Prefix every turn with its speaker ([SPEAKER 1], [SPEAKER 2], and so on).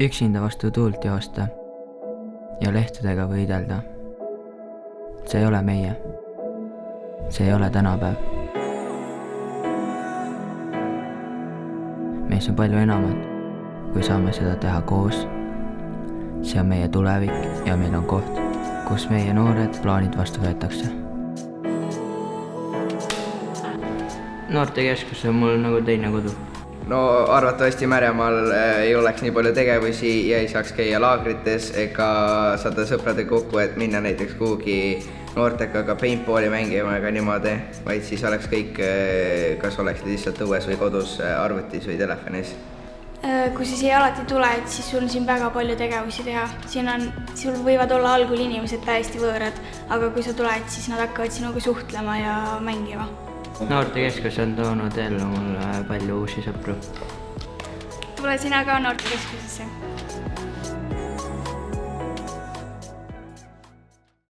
[SPEAKER 1] üksinda vastu tuult joosta ja lehtedega võidelda. See ei ole meie. See ei ole tänapäev. Meis on palju enamat, kui saame seda teha koos. See on meie tulevik ja meil on koht, kus meie noored plaanid vastu võetakse. Noortekeskus on mul nagu teine kodu.
[SPEAKER 2] No arvatavasti Märjamaal ei oleks nii palju tegevusi ja ei saaks käia laagrites ega saada sõpradega kokku, et minna näiteks kuhugi noortekaga paintballi mängima ega niimoodi, vaid siis oleks kõik, kas oleks lihtsalt õues või kodus arvutis või telefonis.
[SPEAKER 3] Kui sa siia alati tuled, siis sul on siin väga palju tegevusi teha. Sul võivad olla algul inimesed täiesti võõrad, aga kui sa tuled, siis nad hakkavad sinuga suhtlema ja mängima.
[SPEAKER 1] Noortekeskus on toonud ellu mulle palju uusi sõpru.
[SPEAKER 3] Tule sina ka noortekeskusesse.